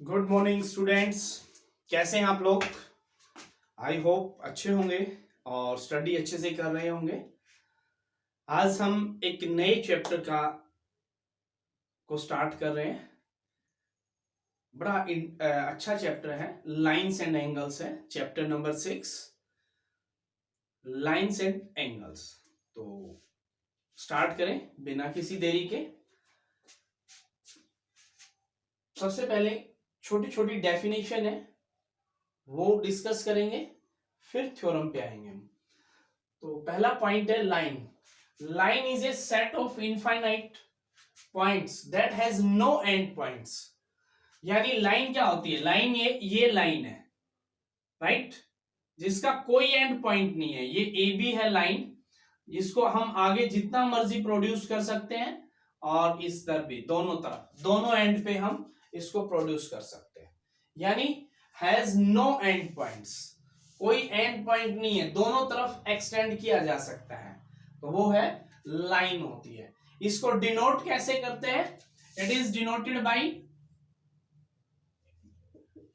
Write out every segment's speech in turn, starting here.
Good morning students. कैसे हैं आप लोग? आई होप अच्छे होंगे और स्टडी अच्छे से कर रहे होंगे। आज हम एक नए चैप्टर को स्टार्ट कर रहे हैं। बड़ा अच्छा चैप्टर है, लाइंस एंड एंगल्स है, chapter number 6, lines and angles. तो स्टार्ट करें बिना किसी देरी के। सबसे पहले छोटी छोटी डेफिनेशन है वो डिस्कस करेंगे, फिर थ्योरम पे आएंगे हम। तो पहला पॉइंट है line. Line is a set of infinite points that has no end points. यानी लाइन क्या होती है? लाइन ये लाइन है, राइट, जिसका कोई एंड पॉइंट नहीं है। ये ए बी है लाइन, जिसको हम आगे जितना मर्जी प्रोड्यूस कर सकते हैं और इस तरफ भी, दोनों तरफ, दोनों एंड पे हम इसको प्रोड्यूस कर सकते हैं। यानी हैज नो एंड पॉइंट्स, कोई एंड पॉइंट नहीं है, दोनों तरफ एक्सटेंड किया जा सकता है, तो वो है लाइन होती है। इसको डिनोट कैसे करते हैं? It is denoted by,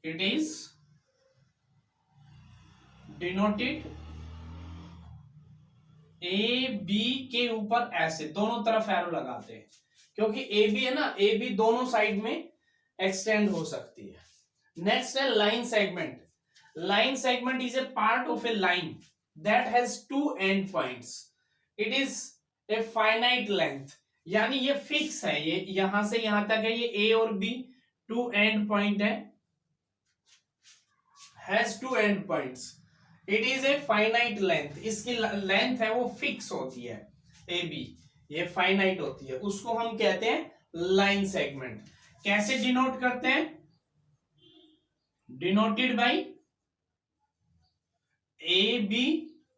it is denoted A B के ऊपर ऐसे दोनों तरफ एरो लगाते हैं, क्योंकि ए बी है ना, ए बी दोनों साइड में एक्सटेंड हो सकती है। नेक्स्ट है line segment. Line segment is a part of a line that has two end points. It is a finite length, यानी ये फिक्स है, ये यहां से यहां तक है, ये ए और बी टू एंड पॉइंट है, has two end points. It is a finite length, इसकी लेंथ है वो फिक्स होती है, ए बी ये फाइनाइट होती है, उसको हम कहते हैं लाइन सेगमेंट। कैसे डिनोट करते हैं? डिनोटेड बाय ए बी,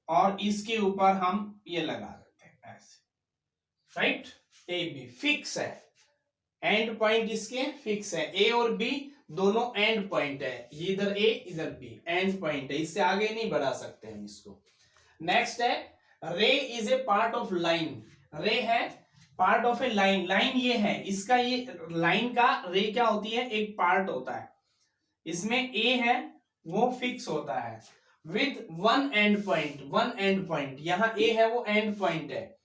और इसके ऊपर हम ये लगा देते हैं ऐसे, राइट। ए बी फिक्स है, एंड पॉइंट इसके फिक्स है, ए और बी दोनों एंड पॉइंट है, ये इधर ए इधर बी एंड पॉइंट है, इससे आगे नहीं बढ़ा सकते हम इसको। नेक्स्ट है रे is a part of line. रे है part of a line, line ये है, इसका ये लाइन का रे क्या होती है? एक पार्ट होता है, इसमें ए है वो फिक्स होता है with one and point, one and point, यहां ए है वो एंड पॉइंट है।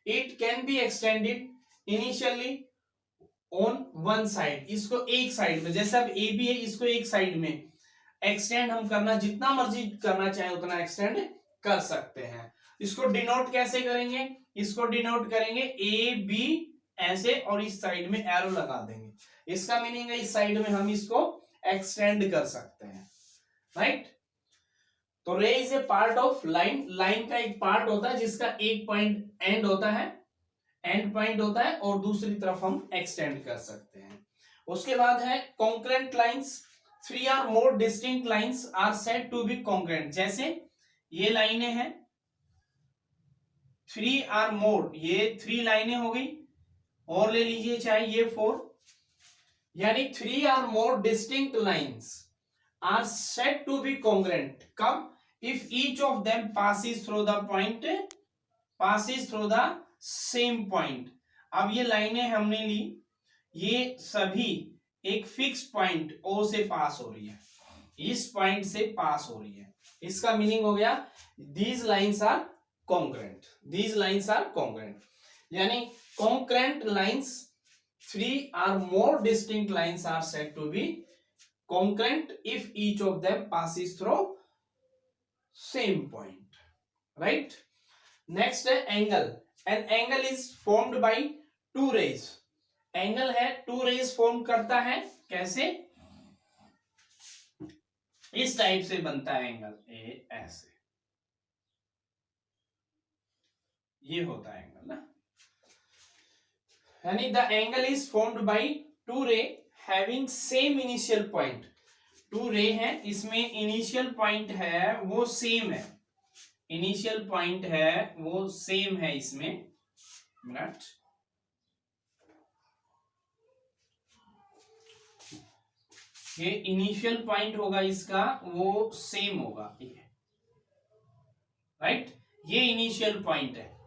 It can be extended initially on one side, इसको एक साइड में, जैसे अब ए बी है, इसको एक साइड में एक्सटेंड हम करना, जितना मर्जी करना चाहे उतना एक्सटेंड कर सकते हैं। इसको डिनोट कैसे करेंगे? इसको डिनोट करेंगे ए बी ऐसे, और इस साइड में एरो लगा देंगे, इसका मीनिंग है इस साइड में हम इसको एक्सटेंड कर सकते हैं, राइट। तो रे is a part of line, line का एक पार्ट होता है जिसका एक पॉइंट एंड होता है, एंड पॉइंट होता है, और दूसरी तरफ हम एक्सटेंड कर सकते हैं। उसके बाद है concurrent lines. Three or more distinct lines are said to be concurrent. जैसे ये लाइनें हैं, थ्री आर मोर, ये थ्री लाइनें हो गई, और ले लीजिए चाहे ये फोर, यानी three or more distinct lines are said to be concurrent. कब? If each of them passes through the point, passes through the same point. अब ये लाइनें हमने ली, ये सभी एक फिक्स पॉइंट ओ से पास हो रही है, इस पॉइंट से पास हो रही है, इसका मीनिंग हो गया these lines are concurrent, these lines are concurrent. यानी concurrent lines, three or more distinct lines are said to be concurrent if each of them passes through same point, right? Next है angle. An angle is formed by two rays. Angle है two rays form करता है, कैसे? इस type से बनता है angle, ए ऐसे, ये होता है एंगल ना। यानी the angle is formed by two ray having same initial point. Two ray है, इसमें इनिशियल पॉइंट है वो सेम है, इनिशियल पॉइंट है वो सेम है इसमें, मिनट, ये इनिशियल पॉइंट होगा इसका वो सेम होगा, ये राइट, ये इनिशियल पॉइंट है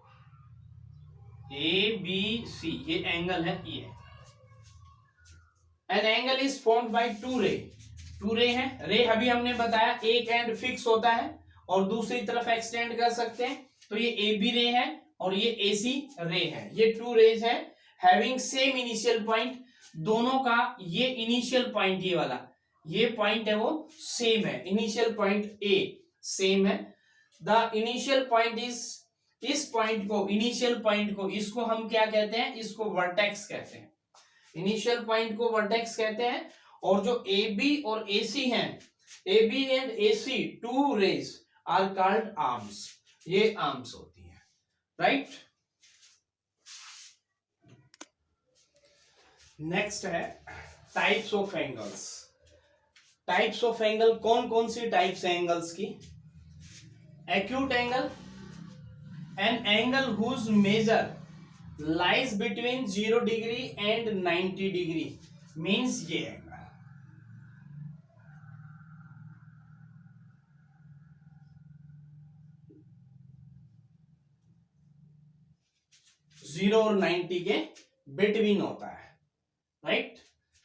ए बी सी, ये एंगल है ये। An angle is formed by two रे, टू रे है, रे अभी हमने बताया एक एंड फिक्स होता है और दूसरी तरफ एक्सटेंड कर सकते हैं, तो ये ए बी रे है और ये ए सी रे है, ये टू रेज है हैविंग सेम इनिशियल पॉइंट, दोनों का ये इनिशियल पॉइंट ये वाला ये पॉइंट है वो सेम है, इनिशियल पॉइंट ए सेम है, द इनिशियल पॉइंट इज, इस पॉइंट को इनिशियल पॉइंट को इसको हम क्या कहते हैं, इसको वर्टेक्स कहते हैं, इनिशियल पॉइंट को वर्टेक्स कहते हैं, और जो ए बी और ए सी है, A B and A C two rays are called arms, ये आर्म्स होती है, राइट। नेक्स्ट है types of angles, types of angle कौन कौन सी टाइप्स है एंगल्स की, acute angle, an angle whose measure lies between 0 degree and 90 degree means ये एंगल, जीरो और 90 के बिटवीन होता है, राइट।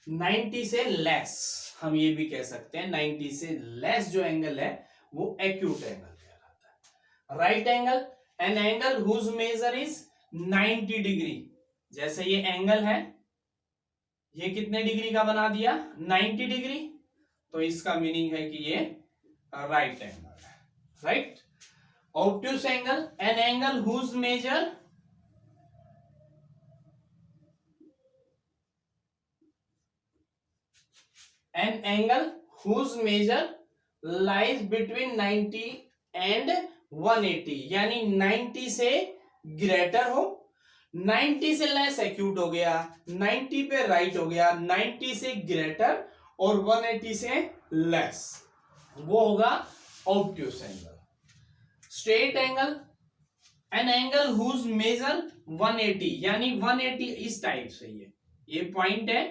90 से लेस हम ये भी कह सकते हैं, 90 से लेस जो एंगल है वो एक्यूट एंगल कहलाता है। Right angle, an angle whose measure is 90 degree, जैसे ये एंगल है, ये कितने डिग्री का बना दिया 90 डिग्री, तो इसका मीनिंग है कि ये राइट एंगल है, right. Obtuse angle, an angle whose measure an angle whose measure lies between 90 and 180, यानी 90 से ग्रेटर हो, 90 से लेस एक्यूट हो गया, 90 पे राइट हो गया, 90 से ग्रेटर और 180 से लेस, वो होगा obtuse angle. Straight angle, an angle whose measure 180, यानी 180 इस टाइप से, ये पॉइंट है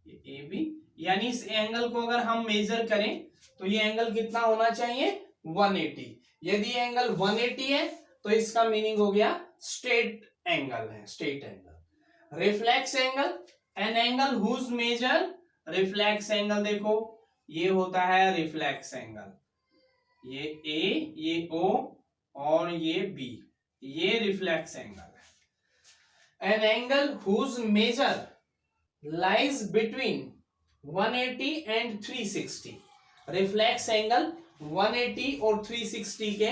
ये ए बी, यानी इस एंगल को अगर हम मेजर करें तो ये एंगल कितना होना चाहिए 180, यदि एंगल 180 है तो इसका मीनिंग हो गया स्ट्रेट एंगल है, straight angle. Reflex angle, an angle whose measure, reflex angle देखो ये होता है रिफ्लेक्स एंगल, ये ए ये ओ और ये बी, ये रिफ्लेक्स एंगल है। An angle whose measure lies between 180 and 360, reflex angle 180 और 360 के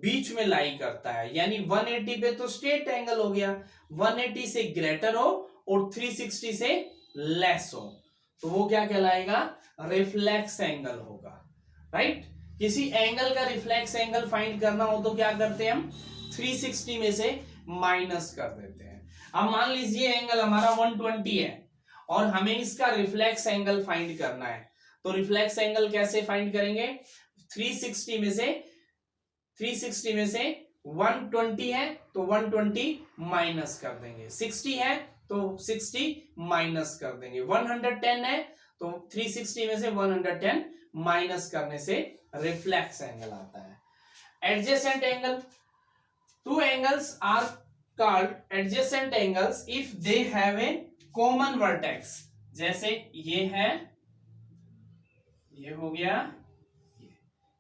बीच में लाई करता है, यानी 180 पे तो स्ट्रेट एंगल हो गया, 180 से ग्रेटर हो और 360 से लेस हो तो वो क्या कहलाएगा रिफ्लेक्स एंगल होगा, राइट। किसी एंगल का रिफ्लेक्स एंगल फाइंड करना हो तो क्या करते हैं हम 360 में से माइनस कर देते हैं। अब मान लीजिए एंगल हमारा 120 है और हमें इसका रिफ्लेक्स एंगल फाइंड करना है, तो रिफ्लेक्स एंगल कैसे फाइंड करेंगे, 360 में से 120 है तो 120 माइनस कर देंगे, 60 है तो 60 माइनस कर देंगे, 110 है तो 360 में से 110 माइनस करने से रिफ्लेक्स एंगल आता है। Adjacent angle, two angles are called adjacent angles if they have a common vertex, जैसे ये है, ये हो गया,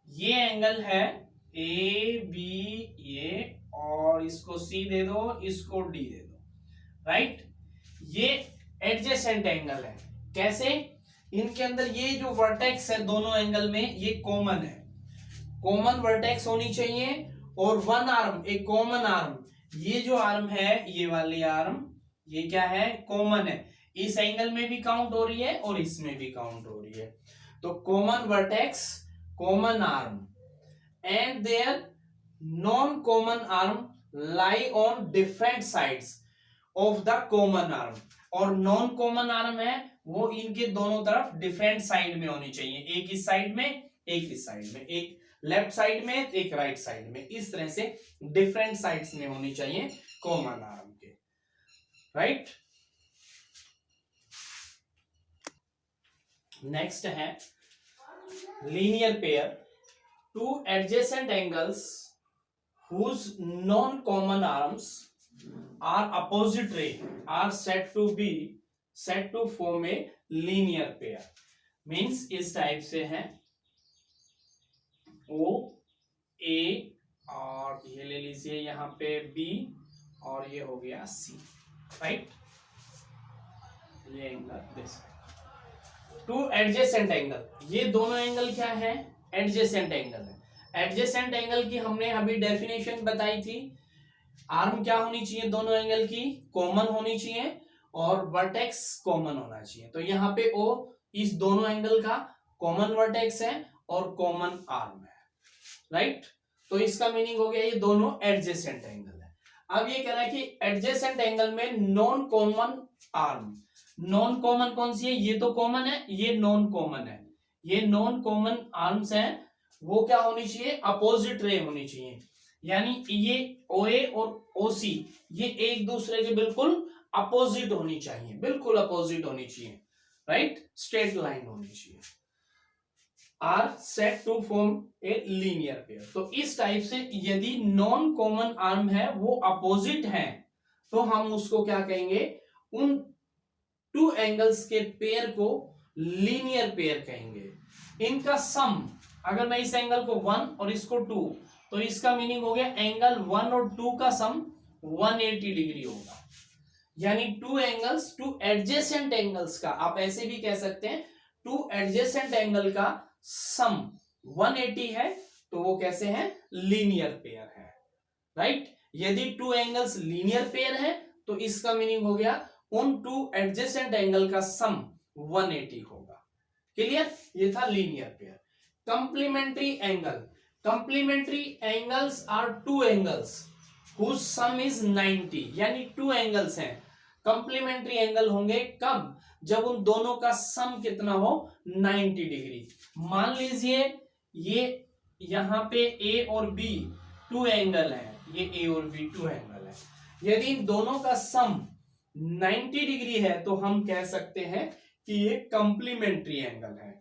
ये एंगल है ए बी ये, और इसको सी दे दो, इसको डी दे दो, राइट। ये एडजेसेंट एंगल है, कैसे, इनके अंदर ये जो वर्टेक्स है दोनों एंगल में ये कॉमन है, कॉमन वर्टेक्स होनी चाहिए, और वन आर्म एक कॉमन आर्म, ये जो आर्म है ये वाली आर्म ये क्या है कॉमन है, इस एंगल में भी काउंट हो रही है और इसमें भी काउंट हो रही है, तो common vertex common arm and there non common arm lie on different sides of the common arm, और नॉन कॉमन आर्म है वो इनके दोनों तरफ डिफरेंट साइड में होनी चाहिए, एक इस साइड में एक इस साइड में, एक लेफ्ट साइड में एक राइट साइड में, इस तरह से डिफरेंट साइड्स में होनी चाहिए कॉमन आर्म के, राइट। नेक्स्ट है linear pair, two adjacent angles whose non common arms are opposite ray are said to be set to form a linear pair. Means इस टाइप से है ओ ए और ये ले लीजिए यहाँ पे बी और ये हो गया सी, राइट। ये angle this two adjacent angle, ये दोनों एंगल क्या है, एडजेसेंट एंगल है। एडजेसेंट एंगल की हमने अभी डेफिनेशन बताई थी, आर्म क्या होनी चाहिए दोनों एंगल की, कॉमन होनी चाहिए और वर्टेक्स कॉमन होना चाहिए। तो यहाँ पे ओ इस दोनों एंगल का कॉमन वर्टेक्स है और कॉमन आर्म है, राइट। तो इसका मीनिंग हो गया ये दोनों एडजेसेंट एंगल है। अब ये कह रहा है कि एडजेसेंट एंगल में non common arm, non common कौन सी है, ये तो कॉमन है, ये नॉन कॉमन है। ये नॉन कॉमन आर्म्स हैं, वो क्या होनी चाहिए, अपोजिट रे होनी चाहिए। यानी ये OA और OC ये एक दूसरे के बिल्कुल अपोजिट होनी चाहिए, बिल्कुल अपोजिट होनी चाहिए, राइट, स्ट्रेट लाइन होनी चाहिए। Are set to form a linear pair. तो इस टाइप से यदि नॉन कॉमन आर्म है वो अपोजिट है तो हम उसको क्या कहेंगे, उन टू एंगल्स के पेयर को लीनियर पेयर कहेंगे। इनका सम, अगर मैं इस एंगल को 1 और इसको 2, तो इसका मीनिंग हो गया एंगल 1 और 2 का सम 180 डिग्री होगा। यानी two angles, two adjacent angles का, आप ऐसे भी कह सकते हैं टू एडजेसेंट एंगल का सम 180 है तो वो कैसे है, लीनियर पेयर है, राइट। यदि टू एंगल्स लीनियर पेयर है तो इसका मीनिंग हो गया उन टू एडजेसेंट एंगल का सम 180 होगा। क्लियर, ये था linear pair. Complementary angle, complementary angles are two angles whose sum is 90। यानी टू एंगल्स हैं, कंप्लीमेंट्री एंगल होंगे कब, जब उन दोनों का सम कितना हो, 90 डिग्री। मान लीजिए ये यहां पे ए और बी टू एंगल है, ये ए और बी टू एंगल है, यदि इन दोनों का सम 90 डिग्री है तो हम कह सकते हैं कि ये कंप्लीमेंट्री एंगल है।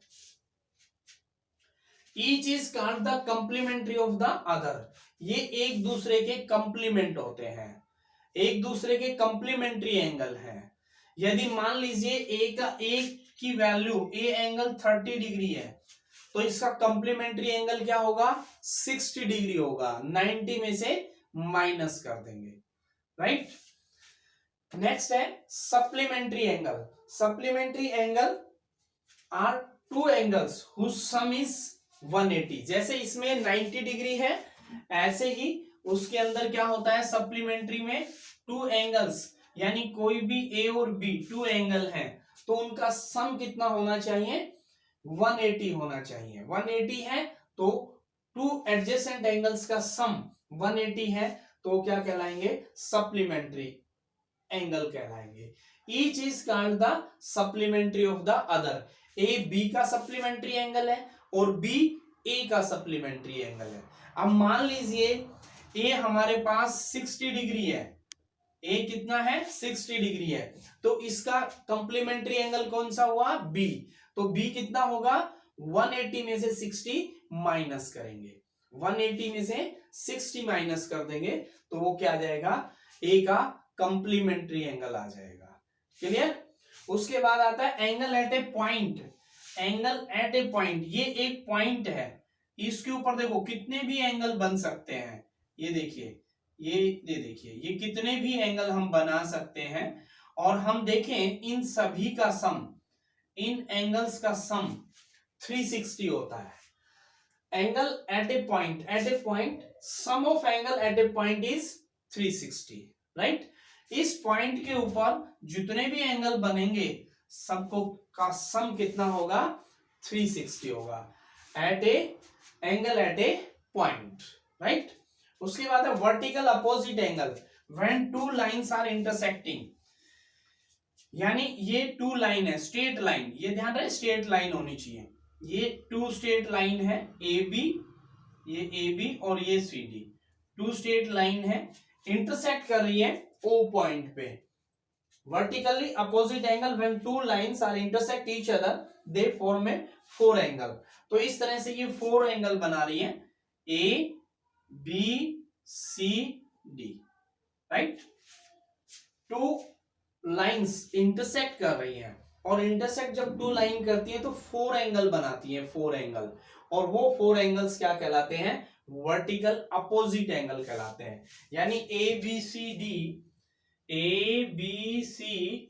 Each is called the complementary of the other. ये एक दूसरे के कंप्लीमेंट होते हैं, एक दूसरे के कंप्लीमेंट्री एंगल है। यदि मान लीजिए ए की वैल्यू, ए एंगल 30 डिग्री है तो इसका कंप्लीमेंट्री एंगल क्या होगा, 60 डिग्री होगा, 90 में से माइनस कर देंगे, राइट। नेक्स्ट है supplementary angle. Supplementary angle are two angles whose sum is 180। जैसे इसमें 90 डिग्री है, ऐसे ही उसके अंदर क्या होता है, सप्लीमेंट्री में टू एंगल्स, यानी कोई भी ए और बी टू एंगल हैं तो उनका सम कितना होना चाहिए, 180 होना चाहिए। 180 है तो टू एडजेसेंट एंगल्स का सम 180 है तो क्या कहलाएंगे, सप्लीमेंट्री एंगल कहलाएंगे। Each is called the supplementary of the other. A B का सप्लीमेंट्री एंगल है और बी ए का सप्लीमेंट्री एंगल है। अब मान लीजिए ए हमारे पास 60 डिग्री है, ए कितना है, 60 डिग्री है, तो इसका कंप्लीमेंट्री एंगल कौन सा हुआ, बी। तो बी कितना होगा, 180 में से 60 माइनस करेंगे, 180 में से 60 माइनस कर देंगे तो वो क्या आ जाएगा, ए का कंप्लीमेंट्री एंगल आ जाएगा। क्लियर। उसके बाद आता है angle at a point. Angle at a point, ये एक पॉइंट है, इसके ऊपर देखो कितने भी एंगल बन सकते हैं। ये देखिए, ये देखिए, ये कितने भी एंगल हम बना सकते हैं और हम देखें इन सभी का सम, इन एंगल्स का सम 360 होता है। Angle at a point, at a point sum of angle at a point is 360, right. इस पॉइंट के ऊपर जितने भी एंगल बनेंगे सबको का सम कितना होगा, 360 होगा, at a angle at a point, right. उसके बाद है vertical opposite angle when two lines are intersecting. यानी ये टू लाइन है, स्ट्रेट लाइन, ये ध्यान रहे स्ट्रेट लाइन होनी चाहिए। ये टू स्ट्रेट लाइन है, ए बी, ये ए बी और ये C D, two straight line है, इंटरसेक्ट कर रही है ओ पॉइंट पे। Vertically opposite angle when two lines are intersect each other they form a four angle. तो इस तरह से ये फोर एंगल बना रही है, A B C D, right. Two lines intersect कर रही हैं, और इंटरसेक्ट जब टू लाइन करती है तो 4 एंगल बनाती है, 4 एंगल, और वो 4 एंगल्स क्या कहलाते हैं? वर्टिकल अपोजिट एंगल कहलाते हैं। यानी A B C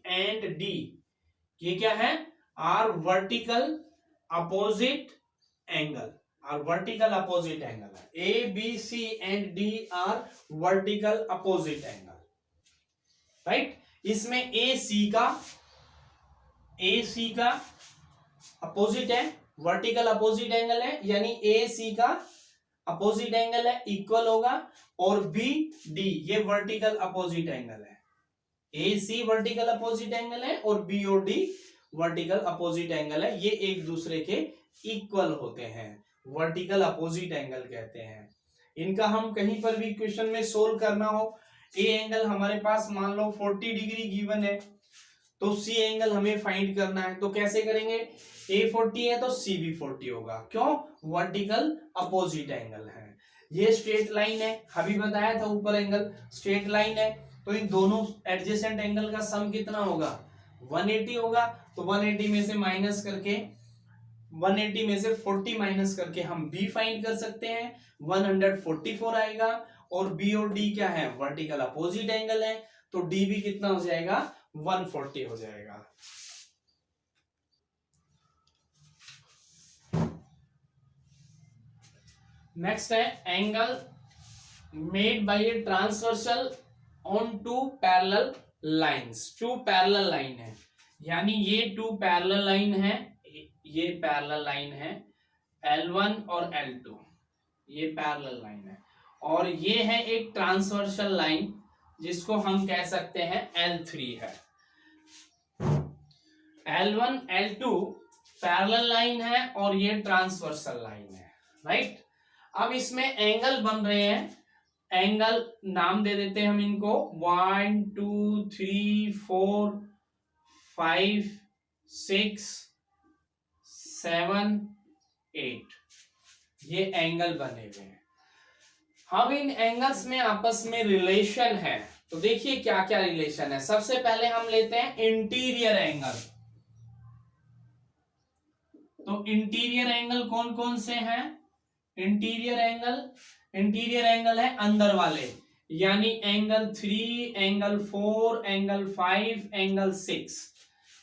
and D ये क्या है? Are vertical opposite angle, are vertical opposite angle है। A B C and D are vertical opposite angle, right. इसमें ए सी का अपोजिट है, वर्टिकल अपोजिट एंगल है, यानी ए सी का अपोजिट एंगल है, इक्वल होगा, और बी डी ये वर्टिकल अपोजिट एंगल है। ए सी वर्टिकल अपोजिट एंगल है और बी और डी वर्टिकल अपोजिट एंगल है, ये एक दूसरे के इक्वल होते हैं, वर्टिकल अपोजिट एंगल कहते हैं। इनका हम कहीं पर भी क्वेश्चन में सोल्व करना हो, ए एंगल हमारे पास मान लो 40 डिग्री गिवन है, तो सी एंगल हमें फाइंड करना है, तो कैसे करेंगे? ए 40 है तो सी भी 40 होगा, क्यों? वर्टिकल अपोजिट एंगल है। ये स्ट्रेट लाइन है, अभी बताया था ऊपर एंगल स्ट्रेट लाइन है, तो इन दोनों एडजेसेंट एंगल का सम कितना होगा? 180 होगा। तो 180 में से माइनस करके 180 में से 40 माइनस करके हम बी फाइंड कर सकते हैं, 144 आएगा। और बी और डी क्या है? वर्टिकल अपोजिट एंगल है, तो डी भी कितना हो जाएगा? 140 हो जाएगा। नेक्स्ट है angle made by a transversal on two parallel lines. Two parallel line है, यानी ये टू पैरेलल लाइन है, ये पैरेलल लाइन है L1 और L2, ये पैरेलल लाइन है, और ये है एक ट्रांसवर्सल लाइन जिसको हम कह सकते हैं L3 है। L1 L2 पैरेलल लाइन है और ये ट्रांसवर्सल लाइन है, राइट। अब इसमें एंगल बन रहे हैं, एंगल नाम दे देते हैं हम इनको 1 2 3 4 5 6 7 8, ये एंगल बने हुए हैं। अब इन एंगल्स में आपस में रिलेशन है, तो देखिए क्या क्या रिलेशन है। सबसे पहले हम लेते हैं इंटीरियर एंगल। तो इंटीरियर एंगल कौन कौन से हैं? इंटीरियर एंगल है अंदर वाले, यानी एंगल 3, एंगल 4, एंगल 5, एंगल 6,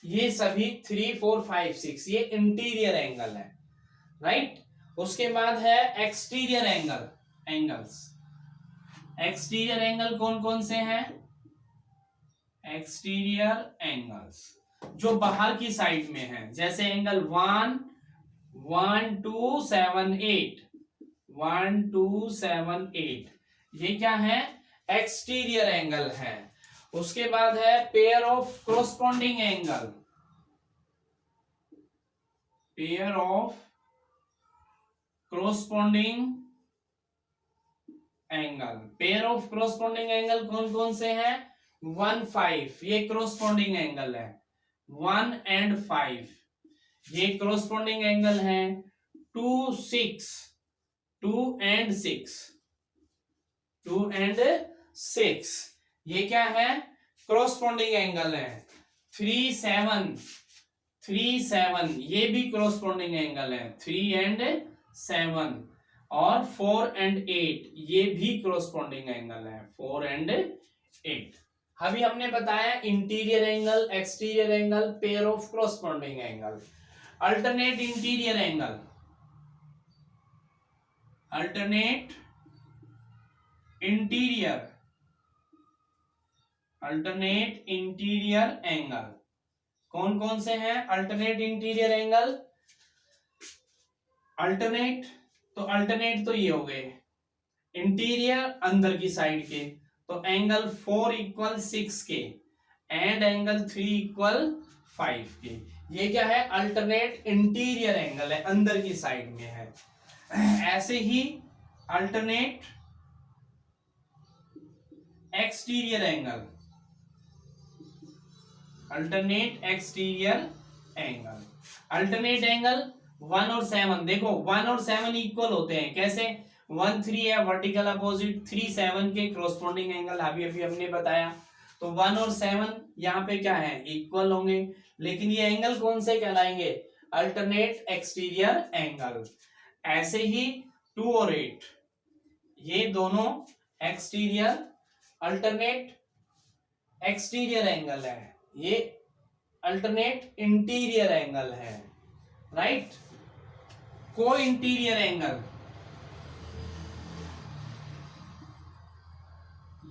ये सभी 3 4 5 6 ये इंटीरियर एंगल है, राइट। उसके बाद है एक्सटीरियर एंगल्स। एक्सटीरियर एंगल कौन कौन से हैं? एक्सटीरियर एंगल्स जो बाहर की साइड में है, जैसे एंगल 1 1 2 7 8 1 2 7 8, ये क्या है? एक्सटीरियर एंगल है। उसके बाद है pair of corresponding angle. Pair of corresponding angle, pair of corresponding angle कौन कौन से हैं? 1 5 ये कोरस्पॉन्डिंग एंगल है, 1 and 5 ये कोरस्पॉन्डिंग एंगल है, 2 6 2 and 6 2 and 6 ये क्या है? कोरस्पॉन्डिंग एंगल है। 3 7 ये भी कोरस्पॉन्डिंग एंगल है, 3 and 7, और 4 and 8 ये भी कोरस्पॉन्डिंग एंगल है, 4 and 8। अभी हमने बताया interior angle, exterior angle, pair of corresponding angle. Alternate interior angle, alternate interior angle कौन कौन से हैं? अल्टरनेट इंटीरियर एंगल, अल्टरनेट तो ये हो गए इंटीरियर अंदर की साइड के, तो एंगल 4 इक्वल 6 के एंड एंगल 3 इक्वल 5 के, ये क्या है? अल्टरनेट इंटीरियर एंगल है, अंदर की साइड में है। ऐसे ही alternate exterior angle, alternate angle 1 और 7, देखो 1 और 7 इक्वल होते हैं, कैसे? 1 3 है वर्टिकल अपोजिट, 3 7 के कोरस्पॉन्डिंग एंगल, अभी हमने बताया। तो 1 और 7 यहाँ पे क्या है, इक्वल होंगे, लेकिन ये एंगल कौन से कहलाएंगे, अल्टरनेट एक्सटीरियर एंगल। ऐसे ही 2 और 8 ये दोनों एक्सटीरियर अल्टरनेट एक्सटीरियर एंगल है, ये अल्टरनेट इंटीरियर एंगल है, राइट। को इंटीरियर एंगल,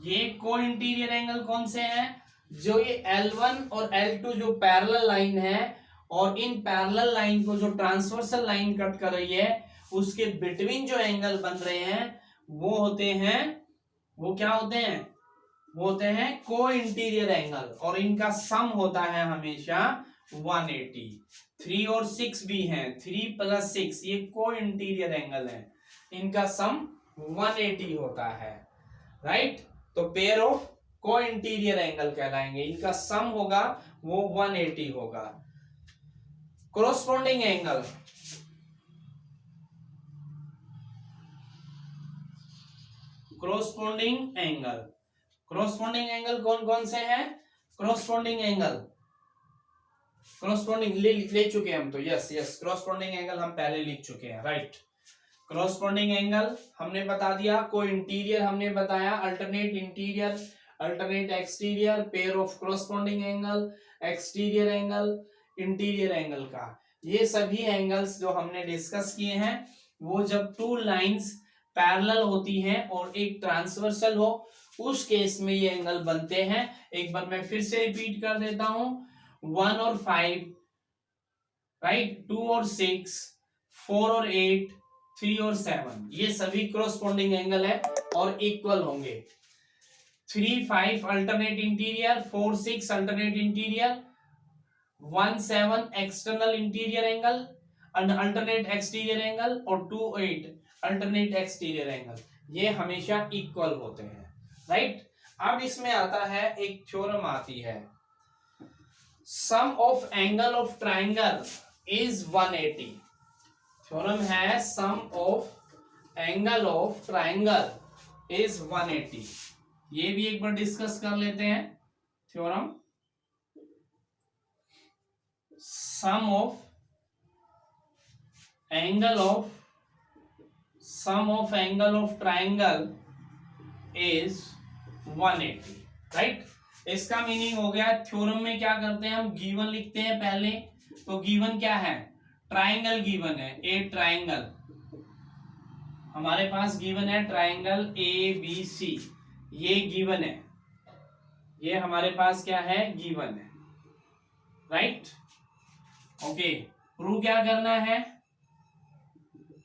ये को इंटीरियर एंगल कौन से हैं, जो ये L1 और L2 जो पैरेलल लाइन है और इन पैरेलल लाइन को जो ट्रांसवर्सल लाइन कट कर रही है उसके बिटवीन जो एंगल बन रहे हैं वो होते हैं, वो क्या होते हैं, वो होते हैं को इंटीरियर एंगल, और इनका सम होता है हमेशा 180। 3 और 6 भी हैं, 3 + 6 ये को इंटीरियर एंगल है, इनका सम 180 होता है, राइट। तो पेयर ऑफ को इंटीरियर एंगल कहलाएंगे, इनका सम होगा वो 180 होगा। Corresponding angle, corresponding angle, corresponding angle कौन कौन से हैं, कोरोस्पोंडिंग एंगल, कोरोस्पोंडिंग ले चुके हैं हम तो, यस यस कोरोस्पोंडिंग एंगल हम पहले लिख चुके हैं, राइट। कोरोस्पोंडिंग एंगल हमने बता दिया, को इंटीरियर हमने बताया, alternate interior alternate exterior, pair of corresponding angle, exterior angle, interior angle का, ये सभी एंगल्स जो हमने डिस्कस किए हैं वो जब टू लाइंस पैरेलल होती हैं और एक ट्रांसवर्सल हो उस केस में ये एंगल बनते हैं। एक बार मैं फिर से रिपीट कर देता हूं, 1 और 5, राइट, 2 और 6, 4 और 8, 3 और 7 ये सभी कोरोस्पोंडिंग एंगल है और इक्वल होंगे। 3, 5 alternate interior, 4, 6 alternate interior, 1, 7 external interior angle alternate exterior angle और 2, 8 अल्टरनेट एक्सटीरियर एंगल, ये हमेशा इक्वल होते हैं, राइट। अब इसमें आता है एक थ्योरम आती है, sum of angle of triangle is 180। Theorem है sum of angle of triangle is 180, ये भी एक बार डिस्कस कर लेते हैं। Theorem sum of angle of triangle is 180, right. इसका मीनिंग हो गया, थ्योरम में क्या करते हैं हम, गिवन लिखते हैं पहले, तो गिवन क्या है, ट्राइंगल गिवन है, ए ट्राइंगल हमारे पास गिवन है, ट्राइंगल ABC ये गिवन है, ये हमारे पास क्या है, गिवन है, राइट। ओके, प्रूव क्या करना है,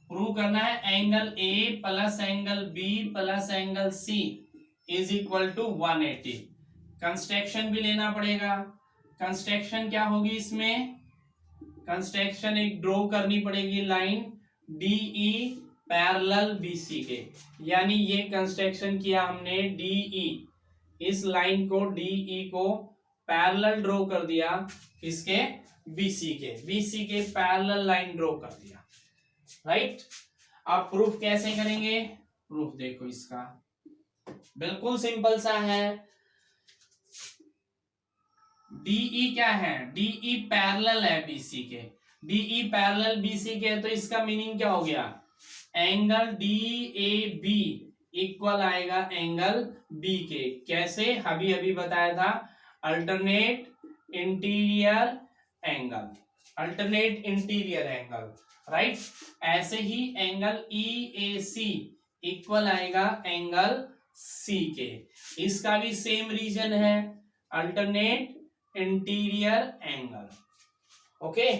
प्रूव करना है angle A plus angle B plus angle C is equal to 180। Construction भी लेना पड़ेगा, कंस्ट्रक्शन क्या होगी इसमें, कंस्ट्रक्शन एक ड्रॉ करनी पड़ेगी लाइन DE पैरेलल BC के, यानी ये कंस्ट्रक्शन किया हमने DE, इस लाइन को DE को पैरेलल ड्रॉ कर दिया, किसके, BC के पैरेलल लाइन ड्रॉ कर दिया, राइट। अब प्रूफ कैसे करेंगे, प्रूफ देखो इसका बिल्कुल सिंपल सा है। DE क्या है, DE पैरेलल है BC के, DE पैरेलल BC के, तो इसका मीनिंग क्या हो गया, एंगल DAB इक्वल आएगा एंगल B के, कैसे, अभी बताया था, alternate interior angle, alternate interior angle, right. ऐसे ही एंगल EAC इक्वल आएगा एंगल C के, इसका भी सेम रीजन है, अल्टरनेट इंटीरियर एंगल, ओके।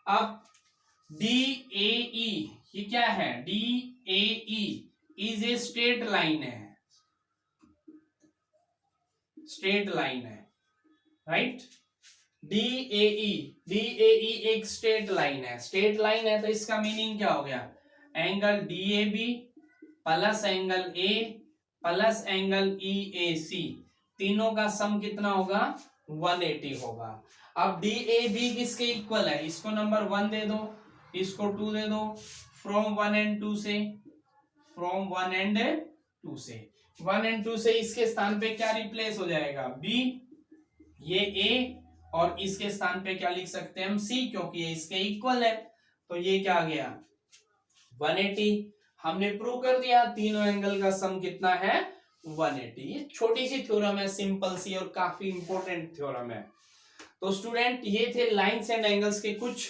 अब DAE ये क्या है, DAE is a straight line है, स्ट्रेट लाइन है, राइट। DAE एक स्ट्रेट लाइन है, स्ट्रेट लाइन है, तो इसका मीनिंग क्या हो गया, angle DAB plus angle A plus angle EAC तीनों का सम कितना होगा, 180 होगा। अब DAB किसके इक्वल है, इसको नंबर 1 दे दो, इसको 2 दे दो, फ्रॉम 1 एंड 2 से, फ्रॉम 1 एंड 2 से, 1 एंड 2 से इसके स्थान पे क्या रिप्लेस हो जाएगा, बी, ये ए, और इसके स्थान पे क्या लिख सकते हैं हम, सी, क्योंकि ये इसके इक्वल है। तो ये क्या आ गया 180। हमने प्रूव कर दिया तीनों एंगल का सम कितना है 180। ये छोटी सी थ्योरम है, सिंपल सी, और काफी इंपॉर्टेंट थ्योरम है। तो स्टूडेंट ये थे लाइंस एंड एंगल्स के कुछ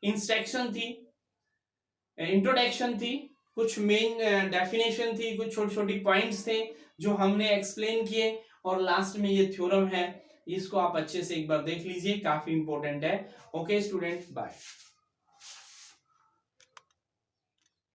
इंस्ट्रक्शन थी, इंट्रोडक्शन थी, कुछ मेन डेफिनेशन थी, कुछ छोटी छोटी पॉइंट्स थे जो हमने एक्सप्लेन किए, और लास्ट में ये थ्योरम है, इसको आप अच्छे से एक बार देख लीजिए, काफी इंपॉर्टेंट है। Okay student, bye.